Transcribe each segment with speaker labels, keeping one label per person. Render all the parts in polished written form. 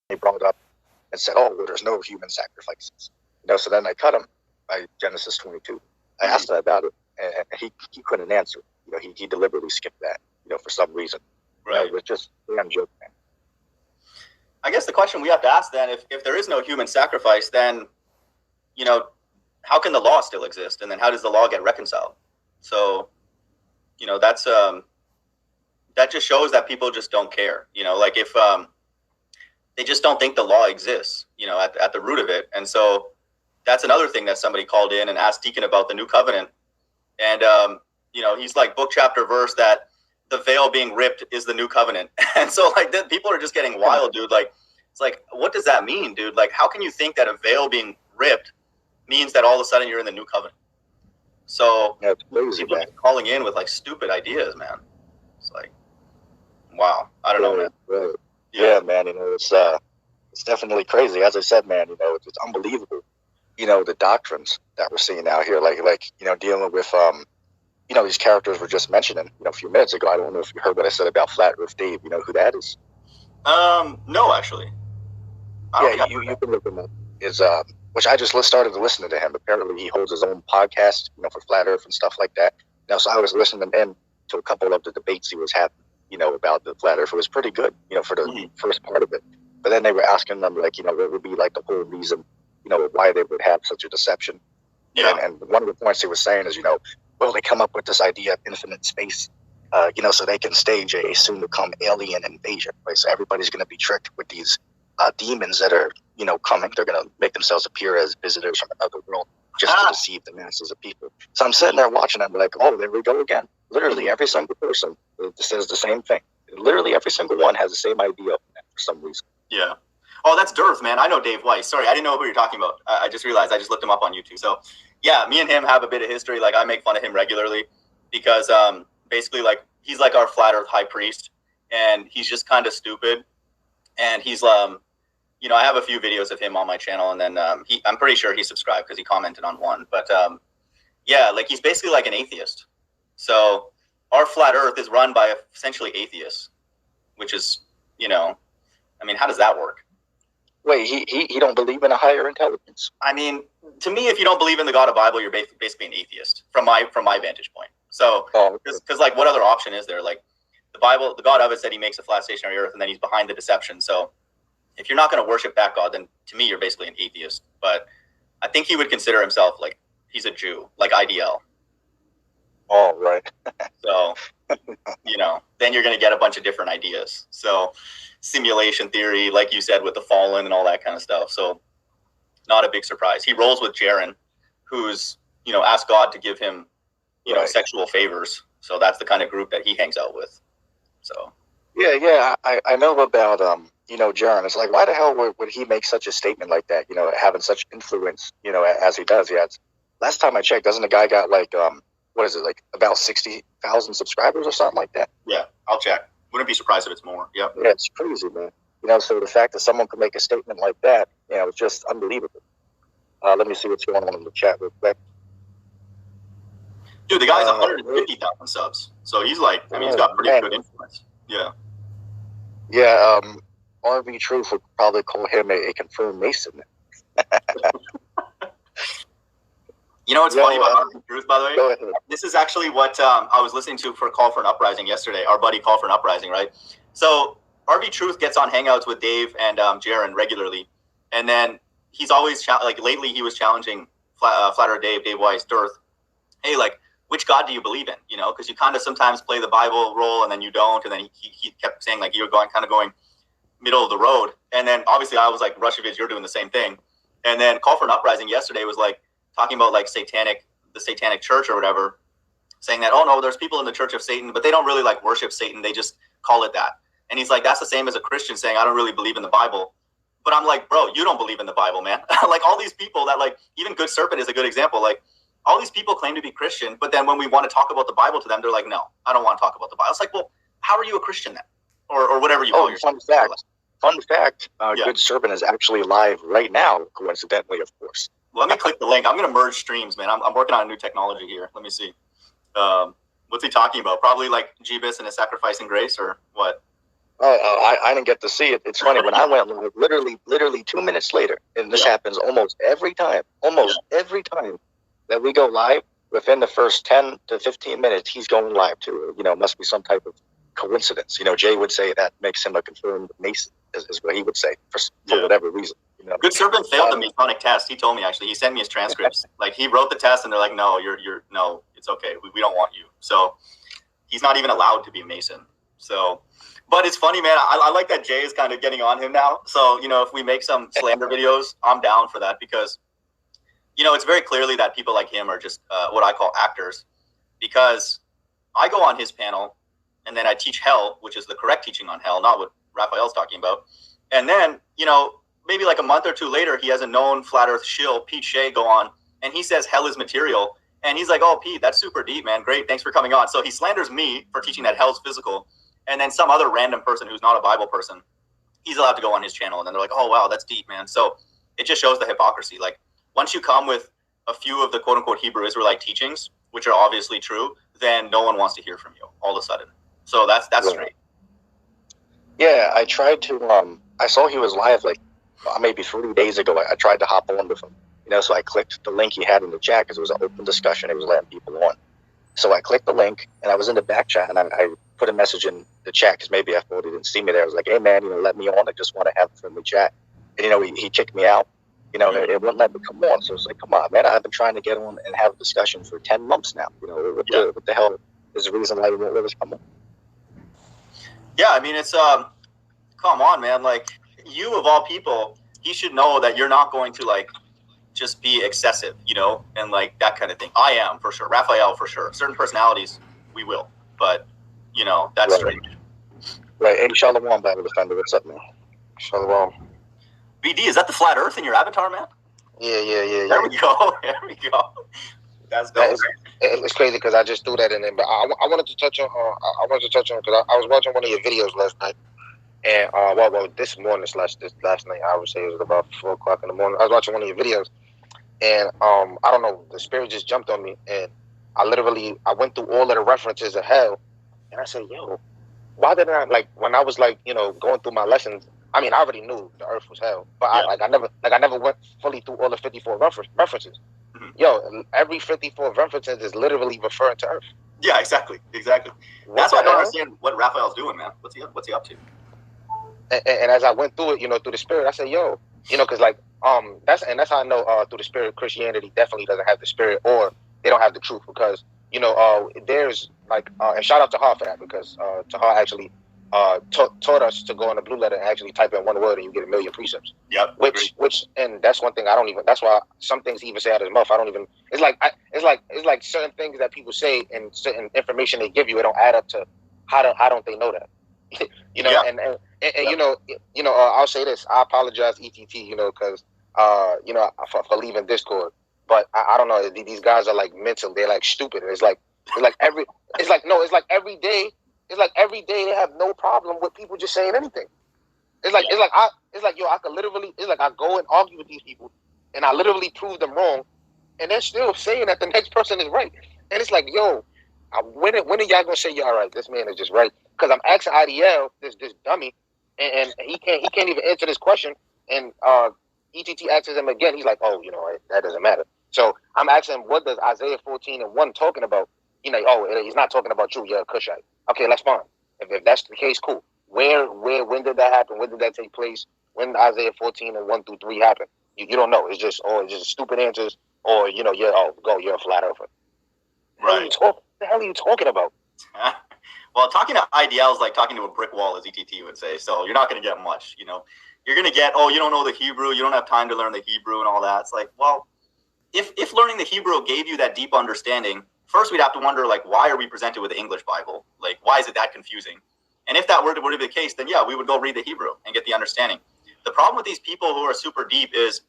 Speaker 1: he brought it up and said, "Oh, well, there's no human sacrifices." So then I cut him by Genesis 22. I asked him about it, and he couldn't answer. He deliberately skipped that, for some reason.
Speaker 2: Right.
Speaker 1: It was just damn joke, man.
Speaker 2: I guess the question we have to ask then, if there is no human sacrifice, then, how can the law still exist? And then how does the law get reconciled? So, that's that just shows that people just don't care. Like if they just don't think the law exists, at the root of it. And so that's another thing that somebody called in and asked Deacon about the new covenant. And, he's like book, chapter, verse that the veil being ripped is the new covenant. And so like people are just getting wild, dude. Like, it's like, what does that mean, dude? Like, how can you think that a veil being ripped means that all of a sudden you're in the new covenant? So
Speaker 1: that's crazy,
Speaker 2: people
Speaker 1: man.
Speaker 2: are calling in with like stupid ideas, man. It's like, wow. I don't know, man.
Speaker 1: Right. Yeah, man. It's definitely crazy. As I said, man, it's unbelievable. The doctrines that we're seeing out here, like dealing with these characters we're just mentioning, a few minutes ago. I don't know if you heard what I said about Flat Earth Dave. You know who that is?
Speaker 2: No, actually.
Speaker 1: Yeah, you can look him up. Which I just started to listen to him. Apparently, he holds his own podcast, for Flat Earth and stuff like that. So I was listening in to a couple of the debates he was having, about the Flat Earth. It was pretty good, for the first part of it. But then they were asking them, like, what would be like the whole reason, why they would have such a deception.
Speaker 2: Yeah.
Speaker 1: And one of the points he was saying is, well, they come up with this idea of infinite space, so they can stage a soon-to-come alien invasion. Right? So everybody's going to be tricked with these demons that are, coming. They're going to make themselves appear as visitors from another world just to deceive the masses of people. So I'm sitting there watching them like, oh, there we go again. Literally every single person says the same thing. Literally every single one has the same idea for some reason.
Speaker 2: Yeah. Oh, that's Dearth, man. I know Dave Weiss. Sorry, I didn't know who you're talking about. I just realized. I just looked him up on YouTube. So, yeah, me and him have a bit of history. Like, I make fun of him regularly because basically, like, he's like our flat earth high priest, and he's just kind of stupid. And he's, I have a few videos of him on my channel, and then I'm pretty sure he subscribed because he commented on one. But, yeah, like, he's basically like an atheist. So our flat earth is run by essentially atheists, which is, how does that work?
Speaker 1: Wait, he don't believe in a higher intelligence?
Speaker 2: I mean, to me, if you don't believe in the God of the Bible, you're basically an atheist from my vantage point. So, because like, what other option is there? Like, the Bible, the God of it said he makes a flat stationary earth, and then he's behind the deception. So, if you're not going to worship that God, then to me, you're basically an atheist. But I think he would consider himself like he's a Jew, like IDL.
Speaker 1: Oh, right.
Speaker 2: So, then you're going to get a bunch of different ideas. So, simulation theory, like you said, with the fallen and all that kind of stuff. So, not a big surprise. He rolls with Jaron, who's, asked God to give him, sexual favors. So that's the kind of group that he hangs out with. So.
Speaker 1: Yeah. I know about, Jaron. It's like, why the hell would he make such a statement like that, having such influence, as he does? Yeah. Last time I checked, doesn't the guy got like, what is it, like about 60,000 subscribers or something like that?
Speaker 2: Yeah, I'll check. Wouldn't be surprised if it's more. Yeah.
Speaker 1: Yeah, it's crazy, man. So the fact that someone could make a statement like that, it's just unbelievable. Let me see what's going on in the chat real quick.
Speaker 2: Dude, the guy's 150,000 subs. So he's like, he's got pretty good influence. Yeah.
Speaker 1: Yeah, RV Truth would probably call him a confirmed Mason.
Speaker 2: You know what's funny about RV Truth, by the way?
Speaker 1: Go ahead.
Speaker 2: This is actually what I was listening to for Call for an Uprising yesterday, our buddy Call for an Uprising, right? So RV Truth gets on Hangouts with Dave and Jaron regularly. And then he's always, lately he was challenging Flatter Dave Weiss, Dearth. Hey, like, which God do you believe in? Because you kind of sometimes play the Bible role and then you don't. And then he kept saying, like, you're going middle of the road. And then obviously I was like, Rushovich, you're doing the same thing. And then Call for an Uprising yesterday was like, talking about like the satanic church or whatever, saying that, oh no, there's people in the church of Satan, but they don't really like worship Satan. They just call it that. And he's like, that's the same as a Christian saying, I don't really believe in the Bible. But I'm like, bro, you don't believe in the Bible, man. Like all these people that like, even Good Serpent is a good example. Like all these people claim to be Christian, but then when we want to talk about the Bible to them, they're like, no, I don't want to talk about the Bible. It's like, well, how are you a Christian then? Or whatever you call yourself.
Speaker 1: Fun fact, Good Serpent is actually live right now, coincidentally, of course.
Speaker 2: Let me click the link. I'm going to merge streams, man. I'm working on a new technology here. Let me see. What's he talking about? Probably like Jeebus and his sacrifice and grace or what?
Speaker 1: I didn't get to see it. It's funny when I went live, literally 2 minutes later, and this happens almost every time that we go live. Within the first 10 to 15 minutes, he's going live too. Must be some type of coincidence. Jay would say that makes him a confirmed Mason, is what he would say for whatever reason.
Speaker 2: Good Serpent failed the Masonic test. He told me, actually. He sent me his transcripts. Like, he wrote the test, and they're like, no, no, it's okay. We don't want you. So he's not even allowed to be a Mason. So, but it's funny, man. I like that Jay is kind of getting on him now. So, if we make some slander videos, I'm down for that, because, it's very clearly that people like him are just what I call actors, because I go on his panel, and then I teach hell, which is the correct teaching on hell, not what Raphael's talking about. And then, maybe like a month or two later, he has a known flat earth shill, Pete Shea, go on, and he says hell is material. And he's like, oh, Pete, that's super deep, man. Great. Thanks for coming on. So he slanders me for teaching that hell's physical. And then some other random person who's not a Bible person, he's allowed to go on his channel. And then they're like, oh, wow, that's deep, man. So it just shows the hypocrisy. Like, once you come with a few of the quote unquote Hebrew Israelite teachings, which are obviously true, then no one wants to hear from you all of a sudden. So that's straight.
Speaker 1: Yeah, I tried to, I saw he was live like maybe 3 days ago. I tried to hop on with him, so I clicked the link he had in the chat because it was an open discussion. It was letting people on. So I clicked the link, and I was in the back chat, and I put a message in the chat because maybe I thought he didn't see me there. I was like, hey, man, let me on. I just want to have a friendly chat. And, he kicked me out. It wouldn't let me come on. So it's like, come on, man. I've been trying to get on and have a discussion for 10 months now. What the hell is the reason why he won't let us come on?
Speaker 2: Yeah, I mean, it's, come on, man. Like, you of all people, he should know that you're not going to, like, just be excessive, and, like, that kind of thing. I am, for sure. Raphael, for sure. Certain personalities, we will. But, that's
Speaker 1: right.
Speaker 2: strange.
Speaker 1: Right. Hey, Shalom, Bible Defender. What's up, man? Shalom.
Speaker 2: BD, is that the flat earth in your avatar, man?
Speaker 3: Yeah.
Speaker 2: There we go. That's dope.
Speaker 3: It's crazy because I just threw that in there. But I wanted to touch on, because I was watching one of your videos last night. And, this morning this last night, I would say it was about 4 o'clock in the morning. I was watching one of your videos. And, I don't know, the spirit just jumped on me. And I went through all of the references of hell. And I said, yo, why did I, like, when I was, like, going through my lessons, I mean, I already knew the earth was hell, but I never went fully through all the 54 references. Mm-hmm. Yo, every 54 references is literally referring to earth.
Speaker 2: Yeah, exactly. That's why I don't understand what Raphael's doing, man. What's he up to?
Speaker 3: And as I went through it, through the spirit, I said, yo, because like, that's how I know through the spirit, Christianity definitely doesn't have the spirit, or they don't have the truth, because, there's like, and shout out to Ha for that, because Taha actually taught us to go on the blue letter and actually type in one word and you get 1 million precepts.
Speaker 2: Yep.
Speaker 3: Which, and that's one thing that's why some things he even say out of his mouth, it's like certain things that people say and certain information they give you, it don't add up to how don't they know that? I'll say this. I apologize, ETT, because for leaving Discord, but I don't know. These guys are like mental. They're like stupid. It's like every day. It's like every day they have no problem with people just saying anything. It's like I could literally. It's like I go and argue with these people, and I literally prove them wrong, and they're still saying that the next person is right. And it's like, yo, when are y'all gonna say, all right, this man is just right? Because I'm asking IDL, this dummy, and he can't even answer this question. And ETT asks him again. He's like, oh, that doesn't matter. So I'm asking him, what does Isaiah 14:1 talking about? He's not talking about you. You're a Cushite. Okay, that's fine. If that's the case, cool. When did that happen? When did that take place? When Isaiah 14:1 through 3 happened? You don't know. It's just stupid answers, or you're a flat earther.
Speaker 2: Right.
Speaker 3: What the hell are you talking about?
Speaker 2: Well, talking to IDL is like talking to a brick wall, as ETT would say. So you're not going to get much. You're going to get, oh, you don't know the Hebrew. You don't have time to learn the Hebrew and all that. It's like, well, if learning the Hebrew gave you that deep understanding, first we'd have to wonder, like, why are we presented with the English Bible? Like, why is it that confusing? And if that were to be the case, then yeah, we would go read the Hebrew and get the understanding. The problem with these people who are super deep is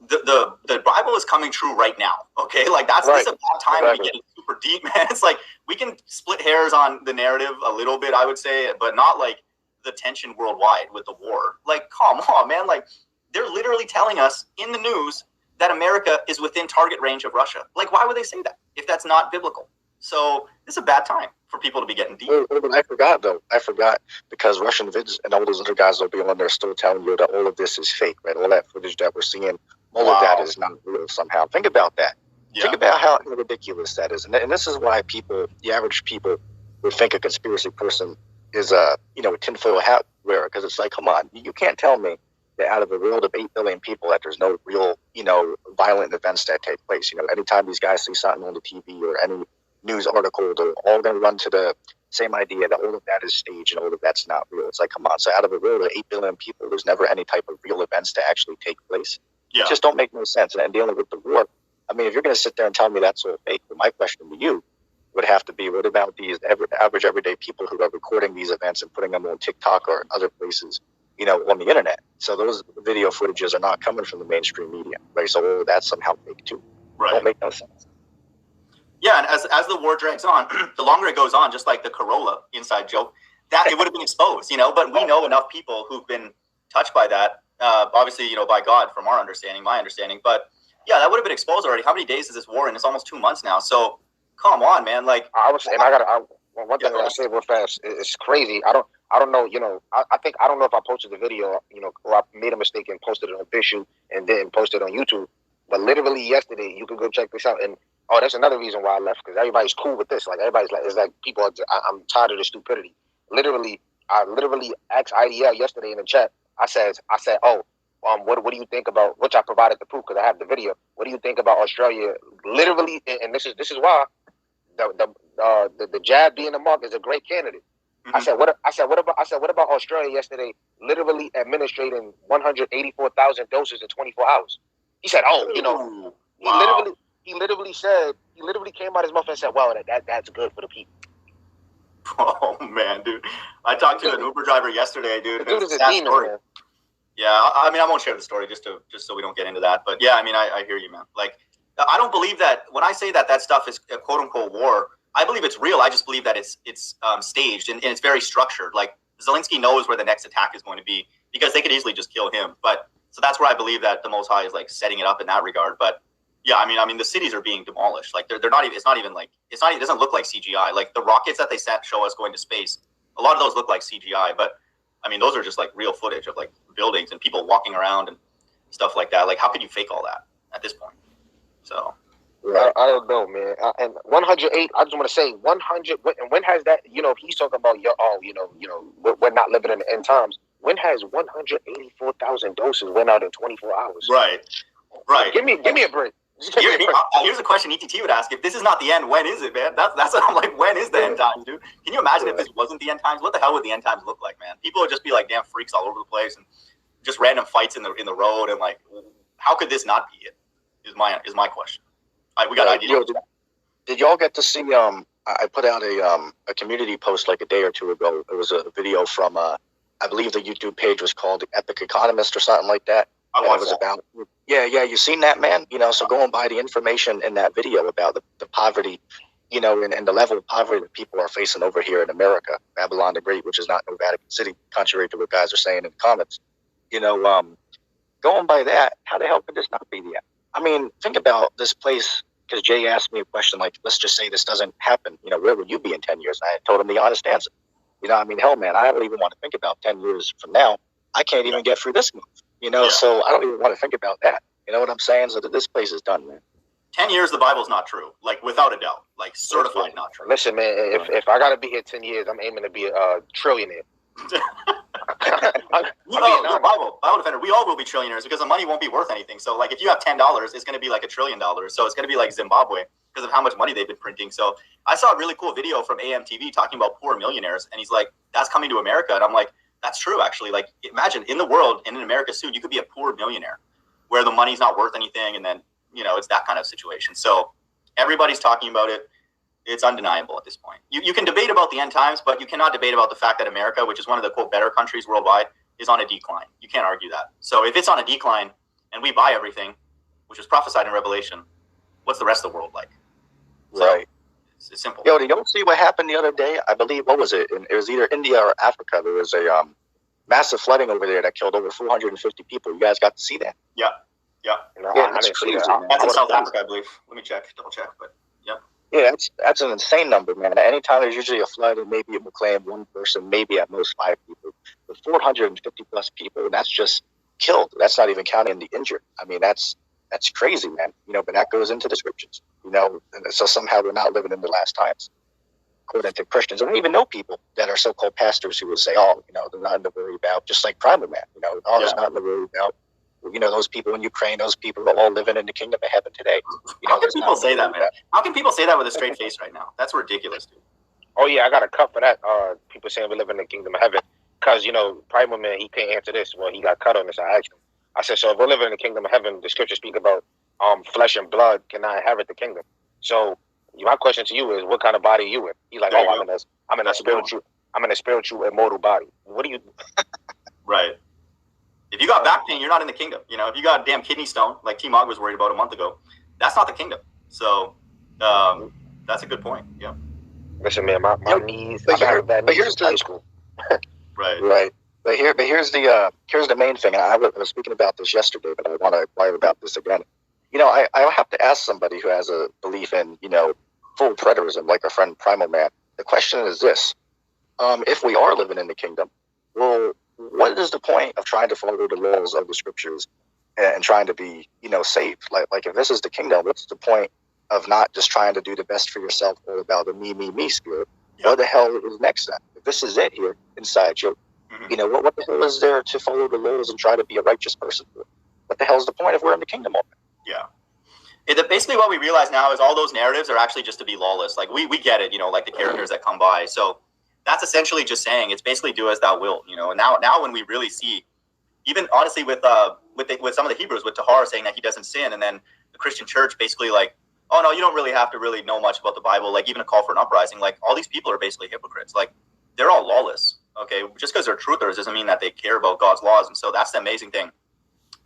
Speaker 2: the Bible is coming true right now. Okay, like that's about time we get super deep, man. It's like we can split hairs on the narrative a little bit, I would say, but not like the tension worldwide with the war. Like, come on, man. Like, they're literally telling us in the news that America is within target range of Russia. Like, why would they say that if that's not biblical? So this is a bad time for people to be getting deep.
Speaker 1: But I forgot though. I forgot because Russian vids and all those other guys will be on there still telling you that all of this is fake, right? All that footage that we're seeing, all of that is not real somehow. Think about that. Yeah. Think about how ridiculous that is. And this is why people, the average people, would think a conspiracy person is a tinfoil hat wearer, because it's like, come on, you can't tell me that out of a world of 8 billion people that there's no real, violent events that take place. Anytime these guys see something on the TV or any news article, they're all going to run to the same idea that all of that is staged and all of that's not real. It's like, come on. So out of a world of 8 billion people, there's never any type of real events to actually take place. Yeah. It just don't make no sense. And dealing with the war, I mean, if you're going to sit there and tell me that's all fake, then my question to you would have to be, what about these average everyday people who are recording these events and putting them on TikTok or other places, on the internet? So those video footages are not coming from the mainstream media, right? So that's somehow fake too. Right. Don't make no sense.
Speaker 2: Yeah, and as the war drags on, the longer it goes on, just like the Corolla inside joke, that it would have been exposed, But we know enough people who've been touched by that, obviously, by God, from my understanding. But yeah, that would have been exposed already. How many days is this war? And it's almost 2 months now. So come on, man. Like
Speaker 3: one thing I gotta say real fast. It's crazy. I don't know. I don't know if I posted the video, or I made a mistake and posted it on Bishu and then posted it on YouTube. But literally yesterday, you could go check this out. And that's another reason why I left, because everybody's cool with this. Like everybody's like, it's like people are. I'm tired of the stupidity. I literally asked IDL yesterday in the chat. I said, what do you think about, which I provided the proof because I have the video. What do you think about Australia? Literally, and this is why the jab being the mark is a great candidate. Mm-hmm. I said what about Australia yesterday? Literally administrating 184,000 doses in 24 hours. He said,
Speaker 2: wow.
Speaker 3: He literally came out his mouth and said, well, that's good for the people.
Speaker 2: Oh man, dude! I talked to an Uber driver yesterday, dude.
Speaker 3: Dude is a demon, man.
Speaker 2: Yeah, I mean, I won't share the story just so we don't get into that. But yeah, I mean, I hear you, man. Like, I don't believe that when I say that stuff is a quote unquote war. I believe it's real. I just believe that it's staged and it's very structured. Like Zelensky knows where the next attack is going to be because they could easily just kill him. But so that's where I believe that the Most High is like setting it up in that regard. But yeah, I mean, the cities are being demolished. Like they're not even. It doesn't look like CGI. Like the rockets that they show us going to space. A lot of those look like CGI, but I mean, those are just like real footage of like buildings and people walking around and stuff like that. Like, how can you fake all that at this point? So,
Speaker 3: I don't know, man. And 108. I just want to say 100. And when has that? If he's talking about we're not living in the end times. When has 184,000 doses went out in 24 hours?
Speaker 2: Right.
Speaker 3: Give me a break.
Speaker 2: Here's a question ETT would ask: if this is not the end, when is it, man? That's what I'm like. When is the end times, dude? Can you imagine if this wasn't the end times? What the hell would the end times look like, man? People would just be like damn freaks all over the place and just random fights in the road, and like, how could this not be it? Is my question. We got ideas.
Speaker 1: Did y'all get to see? I put out a community post like a day or two ago. It was a video from I believe the YouTube page was called Epic Economist or something like that. You seen that, man? So going by the information in that video about the poverty, and the level of poverty that people are facing over here in America, Babylon the Great, which is not no Vatican City, contrary to what guys are saying in the comments. Going by that, how the hell could this not be the end? I mean, think about this place, because Jay asked me a question like, let's just say this doesn't happen. Where would you be in 10 years? And I told him the honest answer. Hell, man, I don't even want to think about 10 years from now. I can't even get through this month. So I don't even want to think about that. You know what I'm saying? So this place is done, man.
Speaker 2: 10 years, the Bible's not true. Like, without a doubt. Like, certified not true.
Speaker 3: Listen, man, if I got to be here 10 years, I'm aiming to be a trillionaire.
Speaker 2: Bible defender, we all will be trillionaires because the money won't be worth anything. So, like, if you have $10, it's going to be like $1 trillion. So it's going to be like Zimbabwe because of how much money they've been printing. So I saw a really cool video from AMTV talking about poor millionaires. And he's like, that's coming to America. And I'm like, that's true, actually. Like, imagine in the world and in America soon, you could be a poor millionaire where the money's not worth anything. And then, it's that kind of situation. So everybody's talking about it. It's undeniable at this point. You can debate about the end times, but you cannot debate about the fact that America, which is one of the, quote, better countries worldwide, is on a decline. You can't argue that. So if it's on a decline and we buy everything, which is prophesied in Revelation, what's the rest of the world like? So,
Speaker 1: right.
Speaker 2: It's simple.
Speaker 1: Yo, did you see what happened the other day? I believe, what was it? It was either India or Africa. There was a massive flooding over there that killed over 450 people. You guys got to see that?
Speaker 2: Yeah.
Speaker 1: That's crazy.
Speaker 2: That's in South Africa, I believe. Let me double check. But yeah.
Speaker 1: Yeah, that's an insane number, man. Anytime there's usually a flood, and maybe it will claim one person, maybe at most 5 people. But 450 plus people, that's just killed. That's not even counting the injured. I mean, that's crazy, man. But that goes into the scriptures. And so somehow we're not living in the last times, according to Christians. And we even know people that are so-called pastors who would say, "Oh, they're not in the worry about," just like Primal Man. There's not in the worry about. Those people in Ukraine, those people are all living in the kingdom of heaven today.
Speaker 2: How can people say that, man? How can people say that with a straight face right now? That's ridiculous, dude.
Speaker 3: Oh yeah, I got a cut for that. People saying we live in the kingdom of heaven, because Primal Man, he can't answer this. Well, he got cut on this. I asked him. I said, so if we're living in the kingdom of heaven, the scriptures speak about flesh and blood cannot inherit the kingdom. So my question to you is, what kind of body are you in? He's like, I'm in a spiritual immortal body. What do you?
Speaker 2: Right. If you got back pain, you're not in the kingdom. If you got a damn kidney stone, like TMOG was worried about a month ago, that's not the kingdom. So that's a good point. Yeah.
Speaker 3: Listen, man, my knees. But here's high school.
Speaker 2: Right.
Speaker 1: But here's the main thing. And I was speaking about this yesterday, but I want to inquire about this again. I have to ask somebody who has a belief in full preterism, like our friend Primal Man. The question is this: if we are living in the kingdom, well, what is the point of trying to follow the laws of the scriptures and trying to be, saved? Like if this is the kingdom, what's the point of not just trying to do the best for yourself, or about the me spirit? Yep. What the hell is next then? If this is it here inside you, what the hell is there to follow the laws and try to be a righteous person? What the hell is the point if we're in the kingdom of it?
Speaker 2: Yeah. Basically what we realize now is all those narratives are actually just to be lawless. Like we get it, like the characters that come by. So that's essentially just saying it's basically do as thou wilt, And now when we really see, even honestly with some of the Hebrews, with Tahar saying that he doesn't sin, and then the Christian church basically like, oh no, you don't really have to really know much about the Bible. Like even a call for an uprising, like all these people are basically hypocrites. Like they're all lawless. Okay, just because they're truthers doesn't mean that they care about God's laws. And so that's the amazing thing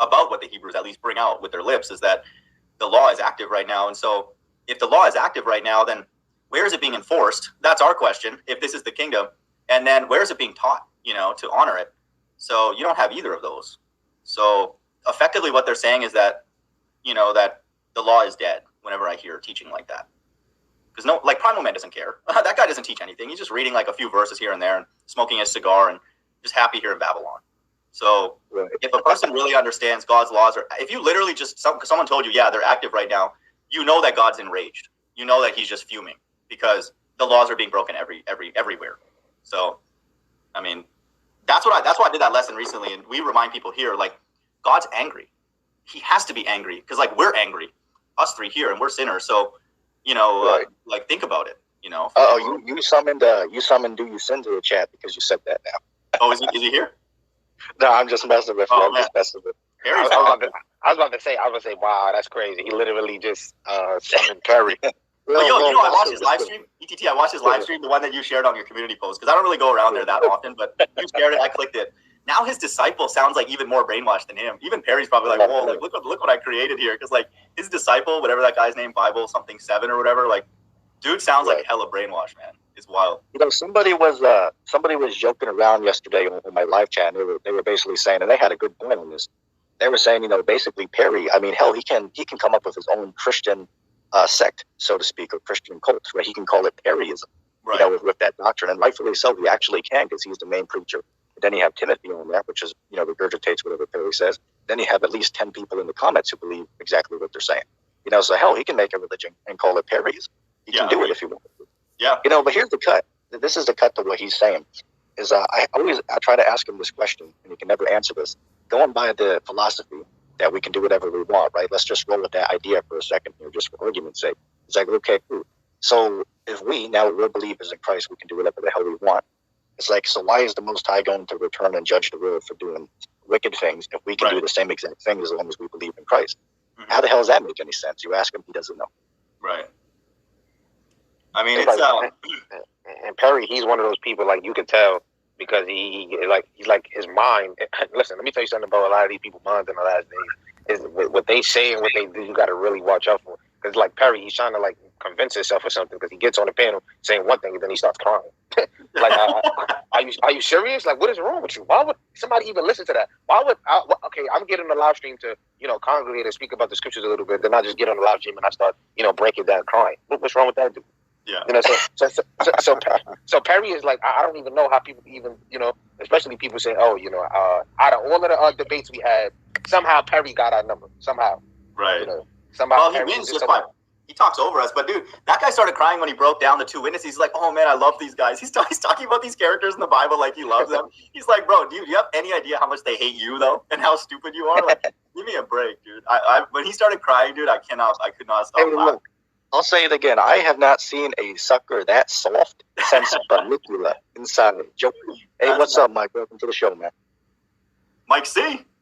Speaker 2: about what the Hebrews at least bring out with their lips, is that the law is active right now. And so if the law is active right now, then where is it being enforced? That's our question, if this is the kingdom. And then where is it being taught, to honor it? So you don't have either of those. So effectively what they're saying is that, that the law is dead whenever I hear teaching like that. Because like Primal Man doesn't care. That guy doesn't teach anything. He's just reading like a few verses here and there and smoking his cigar and just happy here in Babylon. So if a person really understands God's laws, or if you literally just, someone told you, yeah, they're active right now, that God's enraged. That he's just fuming because the laws are being broken everywhere. So, I mean, that's why I did that lesson recently. And we remind people here, like, God's angry. He has to be angry because like we're angry, us three here, and we're sinners. So, like think about it,
Speaker 1: you summoned do you sin to the chat because you said that now.
Speaker 2: Oh, is he here?
Speaker 1: No, I'm just messing with you. I'm just messing with you.
Speaker 3: I was about to say, wow, that's crazy. He literally just summoned Perry.
Speaker 2: I watched his live stream. ETT, I watched his live stream, the one that you shared on your community post, because I don't really go around there that often, but you shared it, I clicked it. Now his disciple sounds like even more brainwashed than him. Even Perry's probably like, whoa, like, look what I created here. Because like his disciple, whatever that guy's name, Bible something 7 or whatever, like dude sounds like hella brainwashed, man. It's wild.
Speaker 1: Somebody was joking around yesterday in my live chat. And they were basically saying, and they had a good point on this. They were saying, basically Perry, I mean, hell, he can come up with his own Christian sect, so to speak, or Christian cult, where he can call it Perryism, with that doctrine. And rightfully so, he actually can, because he's the main preacher. Then you have Timothy on that, which is, regurgitates whatever Perry says. Then you have at least 10 people in the comments who believe exactly what they're saying. So hell, he can make a religion and call it Perryism. He can do it if he wants to.
Speaker 2: Yeah.
Speaker 1: But here's the cut. This is the cut to what he's saying. Is I try to ask him this question, and he can never answer this. Going by the philosophy that we can do whatever we want, right? Let's just roll with that idea for a second here, just for argument's sake. It's like, okay, cool. So if we're believers in Christ, we can do whatever the hell we want. It's like, so why is the Most High going to return and judge the world for doing wicked things if we can do the same exact thing as long as we believe in Christ? Mm-hmm. How the hell does that make any sense? You ask him, he doesn't know.
Speaker 2: Right. I mean,
Speaker 3: and Perry, he's one of those people, like, you can tell, because he's like his mind. Listen, let me tell you something about a lot of these people's minds in the last days. Is what they say and what they do, you got to really watch out for. Because like Perry, he's trying to like convince himself or something, because he gets on the panel saying one thing and then he starts crying. Like, are you serious? Like, what is wrong with you? Why would somebody even listen to that? okay, I'm getting on the live stream to, congregate and speak about the scriptures a little bit. Then I just get on the live stream and I start, breaking down crying. What's wrong with that, dude?
Speaker 2: Yeah.
Speaker 3: So Perry is like, I don't even know how people even, especially people say, oh, out of all of the debates we had, somehow Perry got our number. Somehow.
Speaker 2: Right.
Speaker 3: Somehow.
Speaker 2: Well, he wins just by. He talks over us, but dude, that guy started crying when he broke down the two witnesses. He's like, "Oh man, I love these guys." He's talking about these characters in the Bible like he loves them. He's like, "Bro, do you have any idea how much they hate you though, and how stupid you are? Like, give me a break, dude." I when he started crying, dude, I could not stop laughing.
Speaker 1: Look, I'll say it again. I have not seen a sucker that soft since Caligula inside Joe. Hey, what's up, Mike? Welcome to the show, man.
Speaker 2: Mike C.